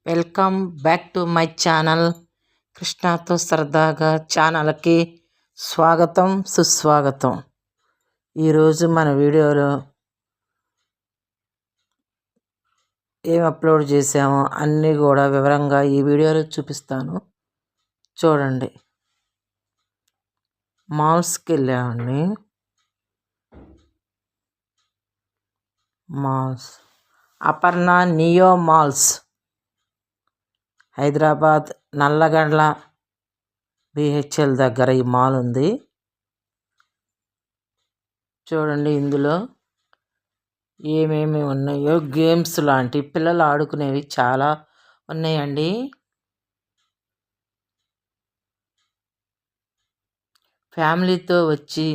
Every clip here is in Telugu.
Welcome back to my channel. కృష్ణతో సరదాగా ఛానల్కి స్వాగతం సుస్వాగతం. ఈరోజు మన వీడియోలో ఏం అప్లోడ్ చేసామో అన్నీ కూడా వివరంగా ఈ వీడియోలో చూపిస్తాను. చూడండి. మాల్స్కి వెళ్ళామండి. Malls Aparna neo malls, Hyderabad Nallagandla BHEL దగ్గర ఈ మాల్ ఉంది. చూడండి, ఇందులో ఏమేమి ఉన్నాయో గేమ్స్ లాంటి పిల్లలు ఆడుకునేవి చాలా ఉన్నాయండి. ఫ్యామిలీతో వచ్చి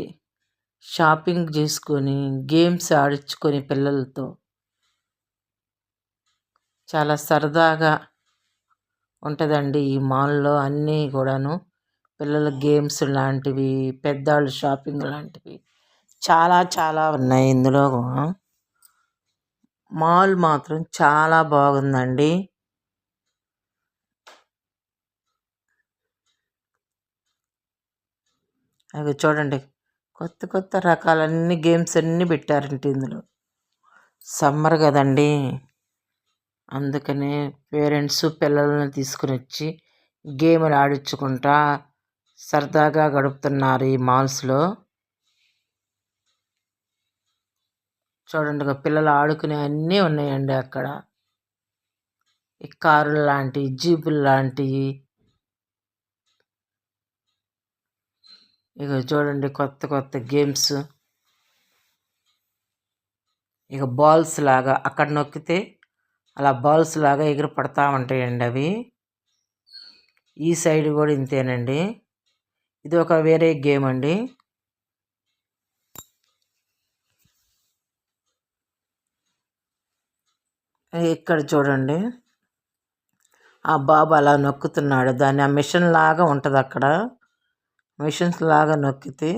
షాపింగ్ చేసుకొని గేమ్స్ ఆడించుకొని పిల్లలతో చాలా సరదాగా ఉంటుందండి. ఈ మాల్లో అన్నీ కూడాను పిల్లల గేమ్స్ లాంటివి, పెద్దవాళ్ళు షాపింగ్ లాంటివి చాలా చాలా ఉన్నాయి. ఇందులో మాల్ మాత్రం చాలా బాగుందండి. అవి చూడండి, కొత్త కొత్త రకాలన్నీ గేమ్స్ అన్నీ పెట్టారంటే ఇందులో సమ్మర్ కదండి, అందుకనే పేరెంట్స్ పిల్లలను తీసుకుని వచ్చి గేమ్లు ఆడించుకుంటా సరదాగా గడుపుతున్నారు ఈ మాల్స్లో. చూడండి, పిల్లలు ఆడుకునే అన్నీ ఉన్నాయండి అక్కడ. ఈ కారులు లాంటివి, జీపులు లాంటివి. ఇక చూడండి, కొత్త కొత్త గేమ్స్. ఇక బాల్స్ లాగా అక్కడ నొక్కితే అలా బాల్స్ లాగా ఎగిరి పడతా ఉంటాయండి అవి. ఈ సైడ్ కూడా ఇంతేనండి. ఇది ఒక వేరే గేమ్ అండి. ఇక్కడ చూడండి, ఆ బాబు అలా నొక్కుతున్నాడు. దాన్ని ఆ మిషన్ లాగా ఉంటుంది అక్కడ. మిషన్స్ లాగా నొక్కితే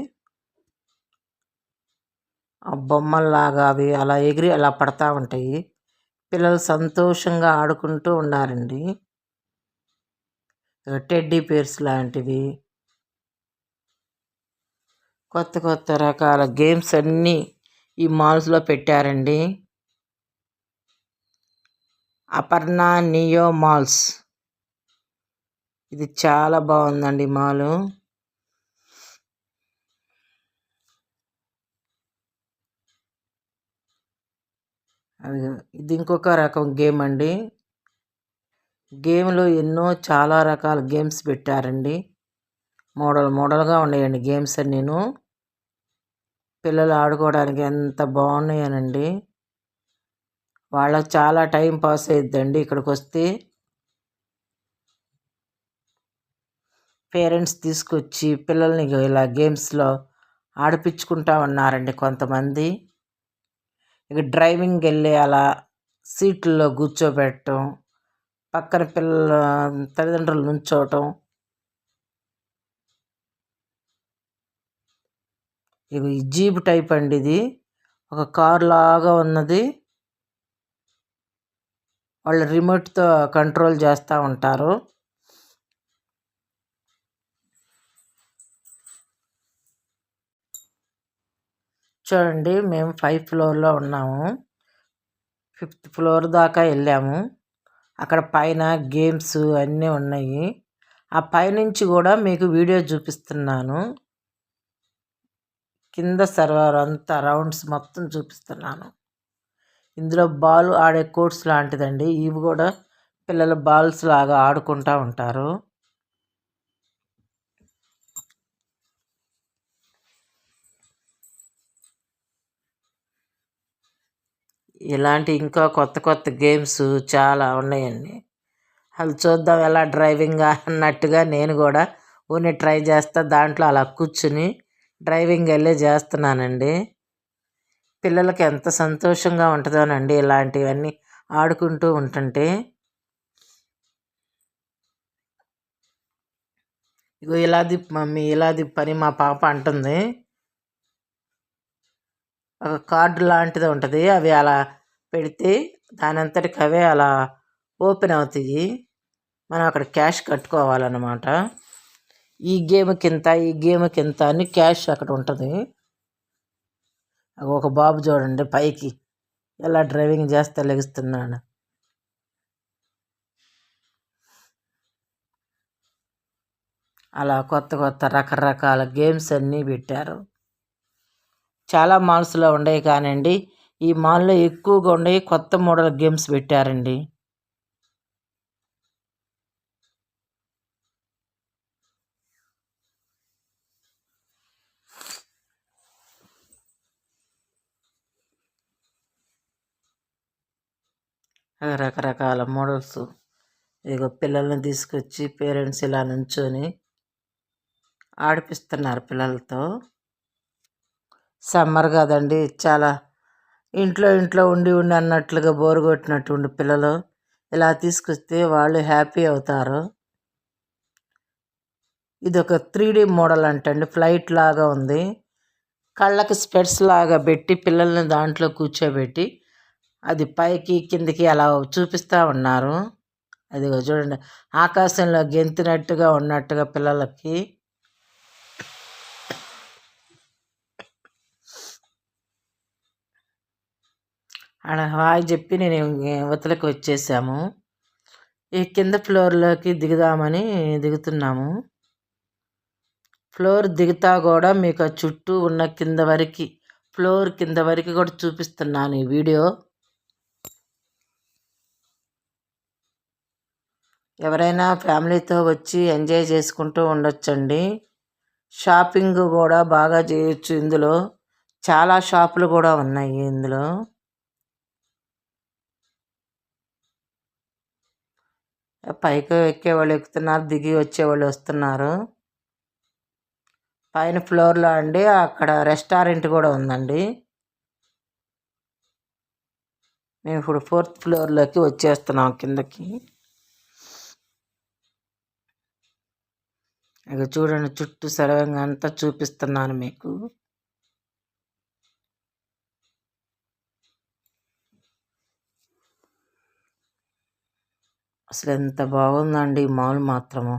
ఆ బొమ్మల్లాగా అవి అలా ఎగిరి అలా పడతా ఉంటాయి. పిల్లలు సంతోషంగా ఆడుకుంటూ ఉన్నారండి. టెడ్డీ పేర్స్ లాంటివి, కొత్త కొత్త రకాల గేమ్స్ అన్నీ ఈ మాల్స్లో పెట్టారండి. అపర్ణ నియో మాల్స్, ఇది చాలా బాగుందండి మాలు. ఇది ఇంకొక రకం గేమ్ అండి. గేమ్లో ఎన్నో చాలా రకాల గేమ్స్ పెట్టారండి. మోడల్గా ఉన్నాయండి గేమ్స్ అన్నీను. పిల్లలు ఆడుకోవడానికి ఎంత బాగున్నాయనండి. వాళ్ళకి చాలా టైం పాస్ అవుతుందండి ఇక్కడికి వస్తే. పేరెంట్స్ తీసుకొచ్చి పిల్లల్ని ఇలా గేమ్స్లో ఆడిపించుకుంటా ఉన్నారండి కొంతమంది. ఇక డ్రైవింగ్ వెళ్ళి అలా సీట్లలో కూర్చోబెట్టడం, పక్కన పిల్లల తల్లిదండ్రులు నుంచోవటం. ఇక ఈ జీప్ టైప్ అండి, ఇది ఒక కార్ లాగా ఉన్నది. వాళ్ళు రిమోట్తో కంట్రోల్ చేస్తూ ఉంటారు. చూడండి, మేము 5th ఫ్లోర్లో ఉన్నాము. 5th ఫ్లోర్ దాకా వెళ్ళాము. అక్కడ పైన గేమ్స్ అన్నీ ఉన్నాయి. ఆ పైనుంచి కూడా మీకు వీడియో చూపిస్తున్నాను. కింద సర్వర్ అంతా రౌండ్స్ మొత్తం చూపిస్తున్నాను. ఇందులో బాల్ ఆడే కోర్ట్స్ లాంటిదండి. ఇవి కూడా పిల్లలు బాల్స్ లాగా ఆడుకుంటూ ఉంటారు. ఇలాంటి ఇంకా కొత్త కొత్త గేమ్స్ చాలా ఉన్నాయండి. అది చూద్దాం ఎలా డ్రైవింగ్ అన్నట్టుగా నేను కూడా ఊనే ట్రై చేస్తా. దాంట్లో అలా కూర్చుని డ్రైవింగ్ వెళ్ళి చేస్తున్నానండి. పిల్లలకి ఎంత సంతోషంగా ఉంటుందోనండి ఇలాంటివన్నీ ఆడుకుంటూ ఉంటుంటే. ఇగో ఇలా దిప్పు మమ్మీ, ఇలా దిప్పని మా పాప అంటుంది. ఒక కార్డు లాంటిది ఉంటుంది, అవి అలా పెడితే దాని అంతటికి అవే అలా ఓపెన్ అవుతాయి. మనం అక్కడ క్యాష్ కట్టుకోవాలన్నమాట. ఈ గేమ్‌కింత, ఈ గేమ్‌కింత అని క్యాష్ అక్కడ ఉంటుంది. ఒక బాబు చూడండి పైకి ఎలా డ్రైవింగ్ చేస్తా లెగుస్తున్నాడు. అలా కొత్త కొత్త రకరకాల గేమ్స్ అన్నీ పెట్టారు. చాలా మాల్స్‌లో ఉండేవి కానండి, ఈ మాల్‌లో ఎక్కువగా ఉండేవి కొత్త మోడల్ గేమ్స్ పెట్టారండి. రకరకాల మోడల్స్. ఇదిగో పిల్లల్ని తీసుకొచ్చి పేరెంట్స్ ఇలా నుంచొని ఆడిపిస్తున్నారు పిల్లలతో. సమ్మర్ కదండి, చాలా ఇంట్లో ఇంట్లో ఉండి ఉండి అన్నట్లుగా బోరు కొట్టినట్టు పిల్లలు ఇలా తీసుకొస్తే వాళ్ళు హ్యాపీ అవుతారు. ఇది ఒక 3D మోడల్ అంటండి, ఫ్లైట్ లాగా ఉంది. కళ్ళకి స్పెట్స్ లాగా పెట్టి పిల్లల్ని దాంట్లో కూర్చోబెట్టి అది పైకి కిందికి అలా చూపిస్తూ ఉన్నారు. అదిగో చూడండి, ఆకాశంలో గెంతినట్టుగా ఉన్నట్టుగా పిల్లలకి. ఆడ హాయ్ చెప్పి నేను యువతలకు వచ్చేసాము. ఈ కింద ఫ్లోర్లోకి దిగుదామని దిగుతున్నాము. ఫ్లోర్ దిగుతా కూడా మీకు ఆ చుట్టూ ఉన్న కింద వరకు, ఫ్లోర్ కింద వరకు కూడా చూపిస్తున్నాను ఈ వీడియో. ఎవరైనా ఫ్యామిలీతో వచ్చి ఎంజాయ్ చేసుకుంటూ ఉండొచ్చండి. షాపింగ్ కూడా బాగా చేయొచ్చు ఇందులో. చాలా షాపులు కూడా ఉన్నాయి ఇందులో. పైకి ఎక్కేవాళ్ళు ఎక్కుతున్నారు, దిగి వచ్చేవాళ్ళు వస్తున్నారు. పైన ఫ్లోర్లో అండి అక్కడ రెస్టారెంట్ కూడా ఉందండి. మేము ఇప్పుడు 4th ఫ్లోర్లోకి వచ్చేస్తున్నాం కిందకి. ఇక చూడండి, చుట్టూ సర్వంగా అంతా చూపిస్తున్నాను మీకు. అసలు ఎంత బాగుందండి ఈ మాల్ మాత్రము.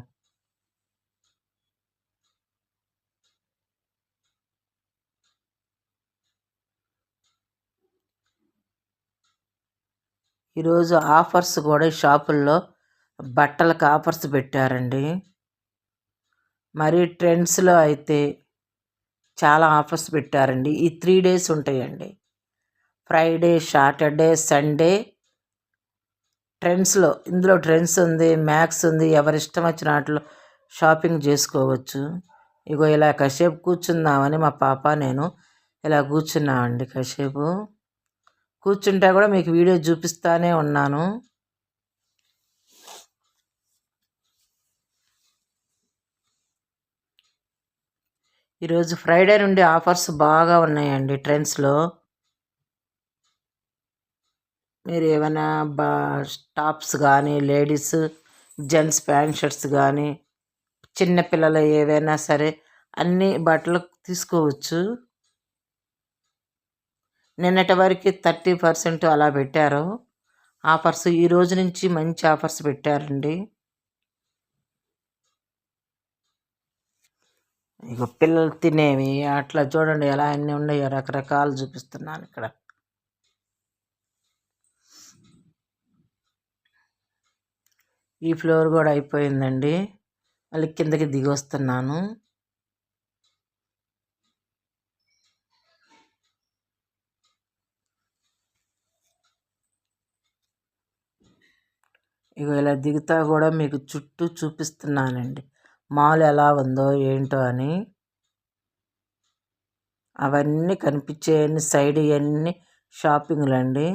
ఈరోజు ఆఫర్స్ కూడా షాపుల్లో బట్టలకు ఆఫర్స్ పెట్టారండి. మరి ట్రెండ్స్లో అయితే చాలా ఆఫర్స్ పెట్టారండి. ఈ 3 డేస్ ఉంటాయండి, ఫ్రైడే, సాటర్డే, సండే. ట్రెండ్స్లో ఇందులో ట్రెండ్స్ ఉంది, మ్యాక్స్ ఉంది, ఎవరిష్టం వచ్చిన వాటిలో షాపింగ్ చేసుకోవచ్చు. ఇగో ఇలా కాసేపు కూర్చుందామని మా పాప నేను ఇలా కూర్చున్నామండి. కాసేపు కూర్చుంటే కూడా మీకు వీడియో చూపిస్తానే ఉన్నాను. ఈరోజు ఫ్రైడే నుండి ఆఫర్స్ బాగా ఉన్నాయండి ట్రెండ్స్లో. మీరు ఏమైనా టాప్స్ కానీ, లేడీస్ జెంట్స్ ప్యాంట్ షర్ట్స్ కానీ, చిన్నపిల్లలు ఏవైనా సరే అన్ని బట్టలు తీసుకోవచ్చు. నిన్నటి వరకు 30% అలా పెట్టారు ఆఫర్స్. ఈ రోజు నుంచి మంచి ఆఫర్స్ పెట్టారండి. ఇక పిల్లలు తినేవి అట్లా చూడండి ఎలా అన్నీ ఉన్నాయో, రకరకాలు చూపిస్తున్నాను ఇక్కడ. ఈ ఫ్లోర్ కూడా అయిపోయిందండి, మళ్ళీ కిందకి దిగి వస్తున్నాను. ఇక ఇలా దిగుతా కూడా మీకు చుట్టూ చూపిస్తున్నానండి మాల్ ఎలా ఉందో ఏంటో అని. అవన్నీ కనిపించేవన్నీ సైడ్ ఇవన్నీ షాపింగ్లు అండి.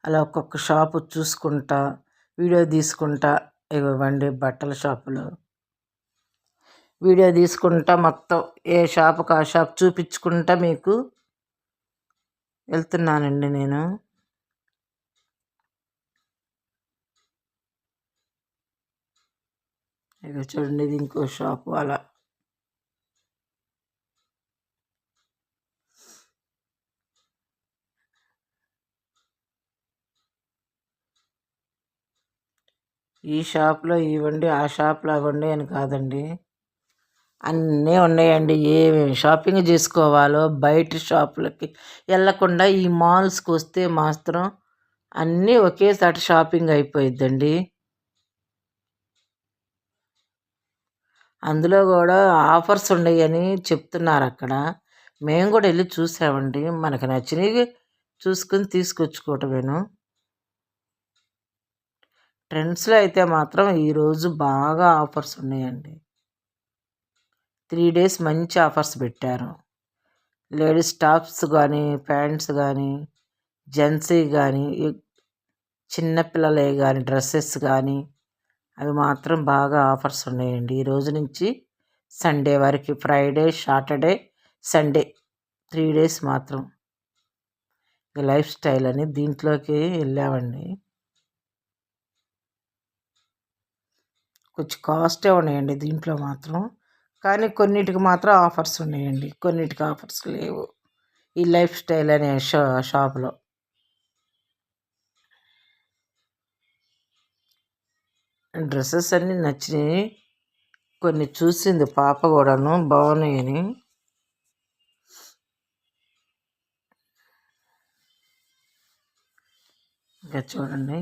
అలా ఒక్కొక్క షాపు చూసుకుంటా వీడియో తీసుకుంటా, ఇవ్వండి బట్టల షాపులు వీడియో తీసుకుంటా మొత్తం ఏ షాపుకి ఆ షాప్ చూపించుకుంటా మీకు వెళ్తున్నానండి నేను. ఇక చూడండి, ఇది ఇంకో షాపు అలా. ఈ షాప్లో ఇవ్వండి, ఆ షాప్లో అవ్వండి అని కాదండి, అన్నీ ఉన్నాయండి. ఏమేమి షాపింగ్ చేసుకోవాలో బయట షాపులకి వెళ్ళకుండా ఈ మాల్స్కి వస్తే మాత్రం అన్నీ ఒకేసారి షాపింగ్ అయిపోయిద్దండి. అందులో కూడా ఆఫర్స్ ఉన్నాయని చెప్తున్నారు అక్కడ. మేము కూడా వెళ్ళి చూసామండి. మనకు నచ్చినవి చూసుకుని తీసుకొచ్చుకోవటమేను. ట్రెండ్స్లో అయితే మాత్రం ఈరోజు బాగా ఆఫర్స్ ఉన్నాయండి. 3 డేస్ మంచి ఆఫర్స్ పెట్టారు. లేడీస్ టాప్స్ కానీ, ప్యాంట్స్ కానీ, జెంట్స్వి కానీ, చిన్నపిల్లలే కానీ, డ్రెస్సెస్ కానీ, అవి మాత్రం బాగా ఆఫర్స్ ఉన్నాయండి. ఈ రోజు నుంచి సండే వరకు, ఫ్రైడే, సాటర్డే, సండే 3 డేస్ మాత్రం. లైఫ్ స్టైల్ అని దీంట్లోకి వెళ్ళామండి. కొంచెం కాస్టే ఉన్నాయండి దీంట్లో మాత్రం. కానీ కొన్నిటికి మాత్రం ఆఫర్స్ ఉన్నాయండి, కొన్నిటికి ఆఫర్స్ లేవు ఈ లైఫ్ స్టైల్ అనే షాప్లో. డ్రెస్సెస్ అన్నీ నచ్చినాయి. కొన్ని చూసింది పాప కూడాను బాగున్నాయని. ఇంకా చూడండి,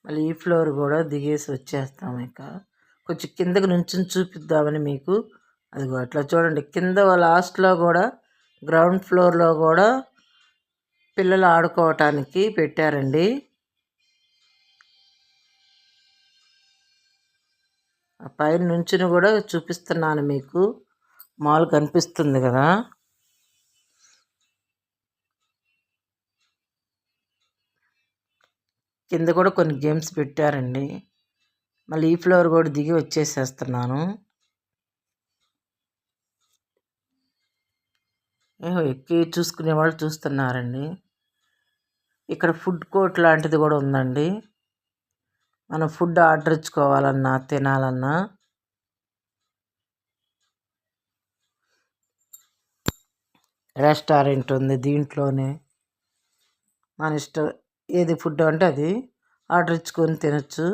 మళ్ళీ ఈ ఫ్లోర్ కూడా దిగేసి వచ్చేస్తాం. ఇక కొంచెం కిందకి నుంచుని చూపిద్దామని మీకు. అదిగో అట్లా చూడండి, కింద లాస్ట్లో కూడా గ్రౌండ్ ఫ్లోర్లో కూడా పిల్లలు ఆడుకోవటానికి పెట్టారండి. ఆ పైన నుంచుని కూడా చూపిస్తున్నాను మీకు. మాల్ కనిపిస్తుంది కదా. కింద కూడా కొన్ని గేమ్స్ పెట్టారండి. మళ్ళీ ఈ ఫ్లోర్ కూడా దిగి వచ్చేసేస్తున్నాను. ఎక్కి చూసుకునే వాళ్ళు చూస్తున్నారండి. ఇక్కడ ఫుడ్ కోర్ట్ లాంటిది కూడా ఉందండి. మనం ఫుడ్ ఆర్డర్ ఇచ్చుకోవాలన్నా, తినాలన్నా రెస్టారెంట్ ఉంది దీంట్లోనే. మన ఇష్టం ఏది ఫుడ్ అంటే అది ఆర్డర్ ఇచ్చుకొని తినచ్చు.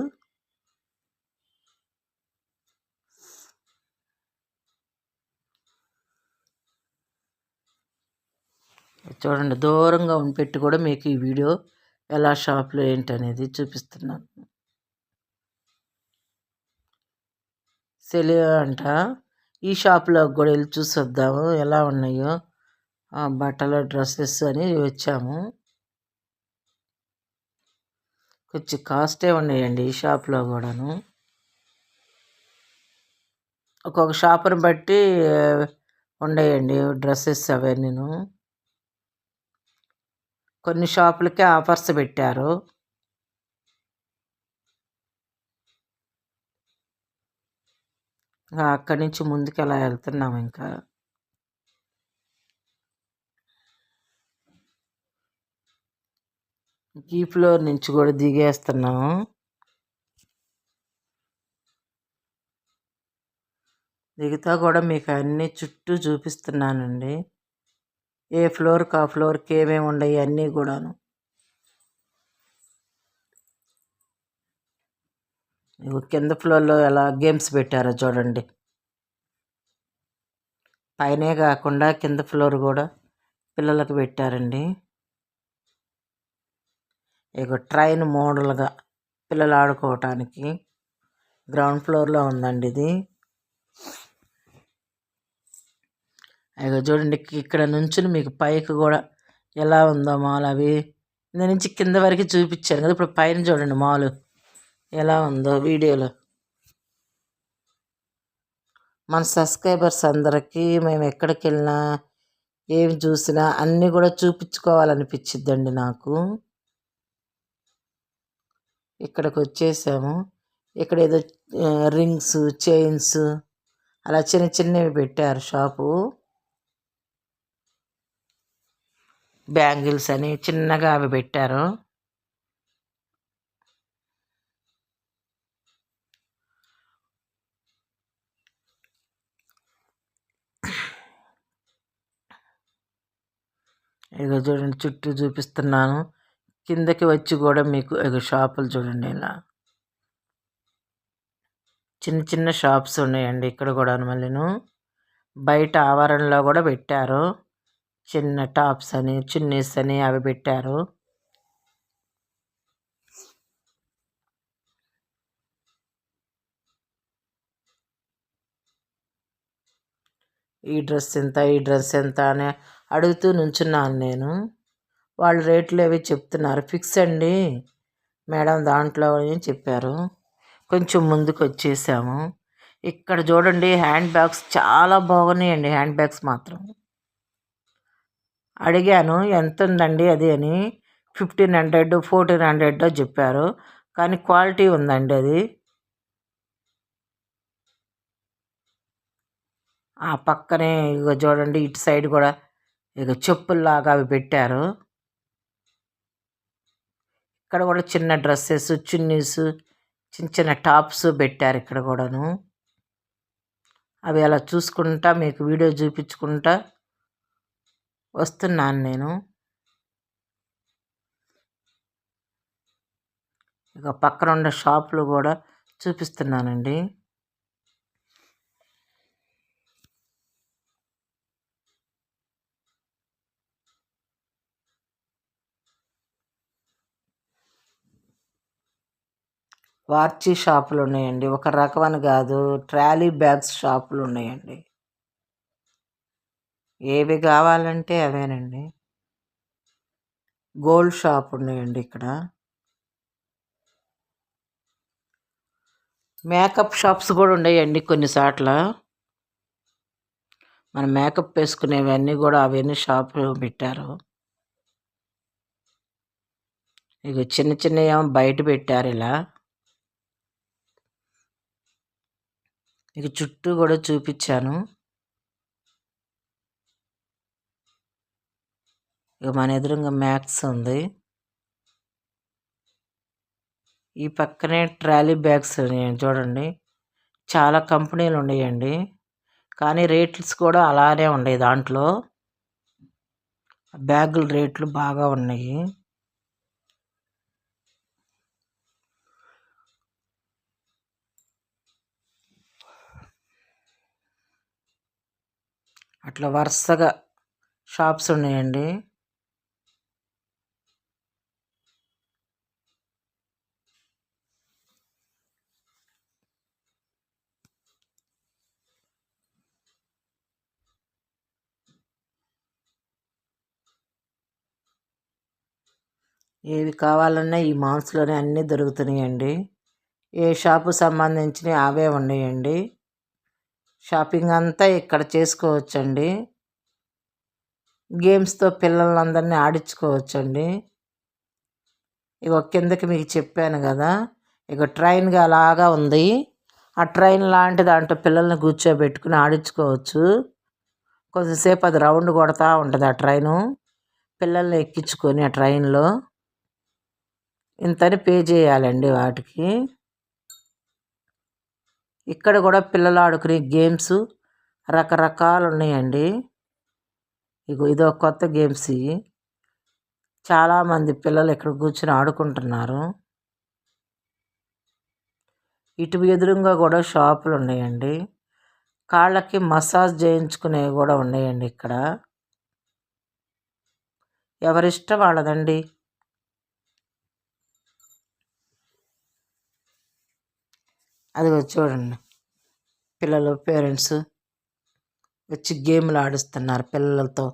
చూడండి, దూరంగా పెట్టి కూడా మీకు ఈ వీడియో ఎలా షాప్లో ఏంటనేది చూపిస్తున్నాను. సెలియో అంట. ఈ షాప్లో కూడా వెళ్ళి చూసి వద్దాము ఎలా ఉన్నాయో బట్టలు, డ్రెస్సెస్ అని వచ్చాము. కొంచెం కాస్టే ఉన్నాయండి ఈ షాప్లో కూడాను. ఒక్కొక్క షాపుని బట్టి ఉన్నాయండి డ్రెస్సెస్ అవన్నీను. కొన్ని షాపులకి ఆఫర్స్ పెట్టారు. అక్కడి నుంచి ముందుకు ఎలా వెళ్తున్నాము. ఇంకా ఈ ఫ్లోర్ నుంచి కూడా దిగేస్తున్నాము. దిగుతా కూడా మీకు అన్నీ చుట్టూ చూపిస్తున్నానండి. ఏ ఫ్లోర్కి ఆ ఫ్లోర్కి ఏమేమి ఉన్నాయి అన్నీ కూడాను. కింద ఫ్లోర్లో ఎలా గేమ్స్ పెట్టారో చూడండి. పైనే కాకుండా కింద ఫ్లోర్ కూడా పిల్లలకు పెట్టారండి. ఇక ట్రైన్ మోడల్గా పిల్లలు ఆడుకోవటానికి గ్రౌండ్ ఫ్లోర్లో ఉందండి ఇది. ఇక చూడండి, ఇక్కడ నుంచి మీకు పైకి కూడా ఎలా ఉందో మాల్. అవి కింద నుంచి కింద వరకు చూపించాను కదా. ఇప్పుడు పైన చూడండి మాల్ ఎలా ఉందో వీడియోలో. మన సబ్స్క్రైబర్స్ అందరికీ మేము ఎక్కడికి వెళ్ళినా ఏమి చూసినా అన్నీ కూడా చూపించుకోవాలనిపించిద్దండి నాకు. ఇక్కడికి వచ్చేసాము. ఇక్కడ ఏదో రింగ్స్, చైన్స్ అలా చిన్న చిన్నవి పెట్టారు షాపు. బ్యాంగిల్స్ అని చిన్నగా అవి పెట్టారు. ఇగో చూడండి చుట్టూ చూపిస్తున్నాను. కిందకి వచ్చి కూడా మీకు ఇగో షాపులు చూడండి ఇలా. చిన్న చిన్న షాప్స్ ఉన్నాయండి ఇక్కడ కూడాను మళ్ళీను. బయట ఆవరణలో కూడా పెట్టారు. చిన్న టాప్స్ అని, చున్నీస్ అని అవి పెట్టారు. ఈ డ్రెస్ ఎంత, ఈ డ్రెస్ ఎంత అని అడుగుతూ నుంచున్నాను నేను. వాళ్ళు రేట్లు అవి చెప్తున్నారు. ఫిక్స్ అండి మేడం దాంట్లో అని చెప్పారు. కొంచెం ముందుకు వచ్చేసాము. ఇక్కడ చూడండి హ్యాండ్ బ్యాగ్స్ చాలా బాగున్నాయండి. హ్యాండ్ బ్యాగ్స్ మాత్రం అడిగాను ఎంత ఉందండి అది అని. 1500 1400 చెప్పారు. కానీ క్వాలిటీ ఉందండి అది. ఆ పక్కనే ఇగో చూడండి ఇటు సైడ్ కూడా ఇక చెప్పుల్లాగా అవి పెట్టారు. ఇక్కడ కూడా చిన్న డ్రెస్సెస్, చున్నీస్, చిన్న చిన్న టాప్స్ పెట్టారు ఇక్కడ కూడాను. అవి అలా చూసుకుంటా మీకు వీడియో చూపించుకుంటా వస్తున్నాను నేను. ఇక పక్కన ఉన్న షాపులు కూడా చూపిస్తున్నానండి. వార్చి షాపులు ఉన్నాయండి. ఒక రకమని కాదు, ట్రాలీ బ్యాగ్స్ షాపులు ఉన్నాయండి. ఏవి కావాలంటే అవేనండి. గోల్డ్ షాప్ ఉన్నాయండి ఇక్కడ. మేకప్ షాప్స్ కూడా ఉన్నాయండి కొన్నిసార్లు. మనం మేకప్ వేసుకునేవన్నీ కూడా అవన్నీ షాపు పెట్టారు. ఇక చిన్న చిన్న ఏమో బయట పెట్టారు ఇలా. ఇక చుట్టూ కూడా చూపించాను. ఇక మన ఎదురుగా మ్యాక్స్ ఉంది. ఈ పక్కనే ట్రాలీ బ్యాగ్స్ ఉన్నాయండి చూడండి. చాలా కంపెనీలు ఉన్నాయండి. కానీ రేట్స్ కూడా అలానే ఉన్నాయి దాంట్లో. బ్యాగుల రేట్లు బాగా ఉన్నాయి. అట్లా వరుసగా షాప్స్ ఉన్నాయండి. ఏవి కావాలన్నా ఈ మాల్స్లోనే అన్నీ దొరుకుతున్నాయండి. ఏ షాపు సంబంధించినవి అవే ఉన్నాయండి. షాపింగ్ అంతా ఇక్కడ చేసుకోవచ్చండి. గేమ్స్తో పిల్లలందరినీ ఆడించుకోవచ్చండి. ఇక కిందకి మీకు చెప్పాను కదా, ఇక ట్రైన్గా అలాగా ఉంది. ఆ ట్రైన్ లాంటి దాంట్లో పిల్లల్ని కూర్చోబెట్టుకుని ఆడించుకోవచ్చు. కొద్దిసేపు అది రౌండ్ కొడతా ఉంటుంది ఆ ట్రైను. పిల్లల్ని ఎక్కించుకొని ఆ ట్రైన్లో ఇంతని పే చేయాలండి వాటికి. ఇక్కడ కూడా పిల్లలు ఆడుకునే గేమ్స్ రకరకాలు ఉన్నాయండి. ఇదో కొత్త గేమ్స్ ఇవి. చాలామంది పిల్లలు ఇక్కడ కూర్చొని ఆడుకుంటున్నారు. ఇటు ఎదురుగా కూడా షాపులు ఉన్నాయండి. కాళ్ళకి మసాజ్ చేయించుకునేవి కూడా ఉన్నాయండి ఇక్కడ. ఎవరిష్టం వాళ్ళదండి. అది చూడండి పిల్లలు పేరెంట్స్ వచ్చి గేమ్లు ఆడిస్తున్నారు పిల్లలతో.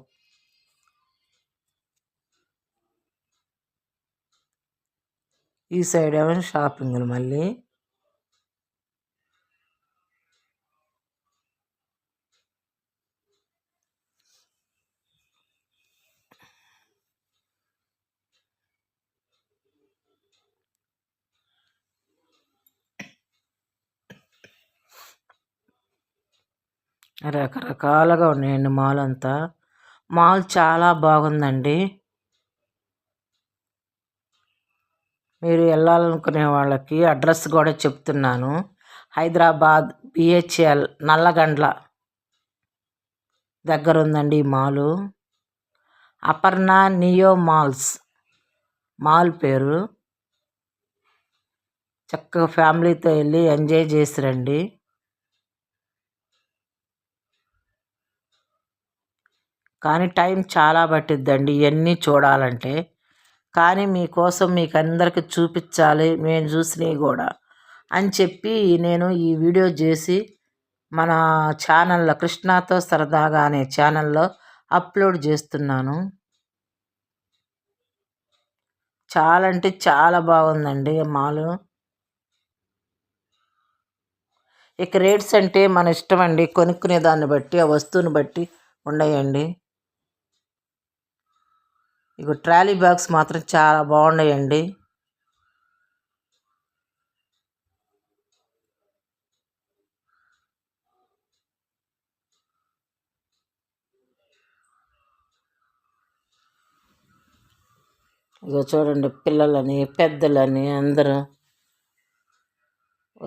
ఈ సైడ్ ఏమో షాపింగ్లు మళ్ళీ. రకరకాలుగా ఉన్నాయండి మాల్ అంతా. మాల్ చాలా బాగుందండి. మీరు వెళ్ళాలనుకునే వాళ్ళకి అడ్రస్ కూడా చెప్తున్నాను. హైదరాబాద్ బిహెచ్ఎల్ నల్లగండ్ల దగ్గర ఉందండి ఈ మాలు. అపర్ణ నియో మాల్ పేరు. చక్కగా ఫ్యామిలీతో వెళ్ళి ఎంజాయ్ చేసి రండి. కానీ టైం చాలా పట్టిద్దండి ఇవన్నీ చూడాలంటే. కానీ మీకోసం మీకు అందరికి చూపించాలి మేము చూసినవి కూడా అని చెప్పి నేను ఈ వీడియో చేసి మన ఛానల్లో కృష్ణాతో సరదాగా అనే ఛానల్లో అప్లోడ్ చేస్తున్నాను. చాలా అంటే చాలా బాగుందండి మాలు. ఇక రేట్స్ అంటే మన ఇష్టం అండి, కొనుక్కునే దాన్ని బట్టి ఆ వస్తువుని బట్టి ఉన్నాయండి. ఇక ట్రాలీ బ్యాగ్స్ మాత్రం చాలా బాగున్నాయండి. ఇక చూడండి, పిల్లలని పెద్దలని అందరూ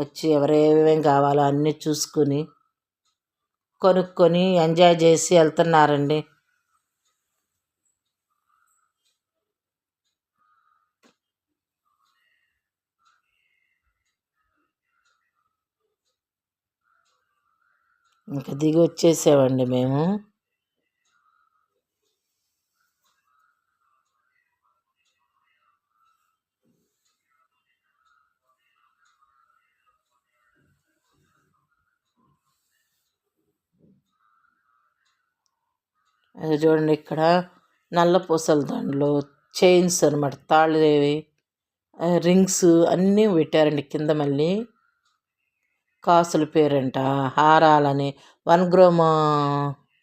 వచ్చి ఎవరేమేమి కావాలో అన్నీ చూసుకుని కొనుక్కొని ఎంజాయ్ చేసి వెళ్తున్నారండి. ఇంకా దిగి వచ్చేసామండి మేము. అది చూడండి, ఇక్కడ నల్ల పూసల దండలు, చైన్స్ అనమాట, తాళ్ళేవి, రింగ్స్ అన్నీ పెట్టారండి. కింద మళ్ళీ కాసుల పేరంట, హారాలని, 1 గ్రామ్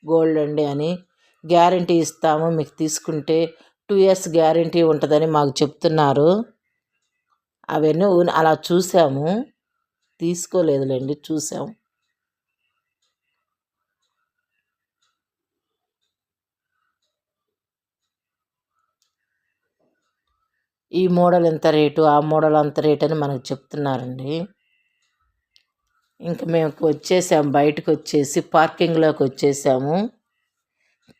గోల్డ్ అండి అని గ్యారంటీ ఇస్తాము మీకు తీసుకుంటే, 2 years గ్యారంటీ ఉంటుందని మాకు చెప్తున్నారు. అవన్నీ అలా చూసాము, తీసుకోలేదులేండి, చూసాము. ఈ మోడల్ ఎంత రేటు, ఆ మోడల్ అంత రేటు అని మనకు చెప్తున్నారండి. ఇంకా మేము వచ్చేసాము, బయటకు వచ్చేసి పార్కింగ్లోకి వచ్చేసాము.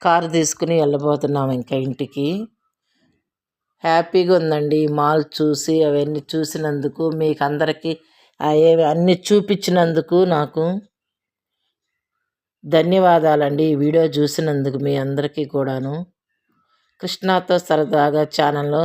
కారు తీసుకుని వెళ్ళబోతున్నాము ఇంకా ఇంటికి. హ్యాపీగా ఉందండి ఈ మాల్ చూసి, అవన్నీ చూసినందుకు, మీకు అందరికీ అన్నీ చూపించినందుకు నాకు ధన్యవాదాలండి. ఈ వీడియో చూసినందుకు మీ అందరికీ కూడాను. కృష్ణాతో సరదాగా ఛానల్లో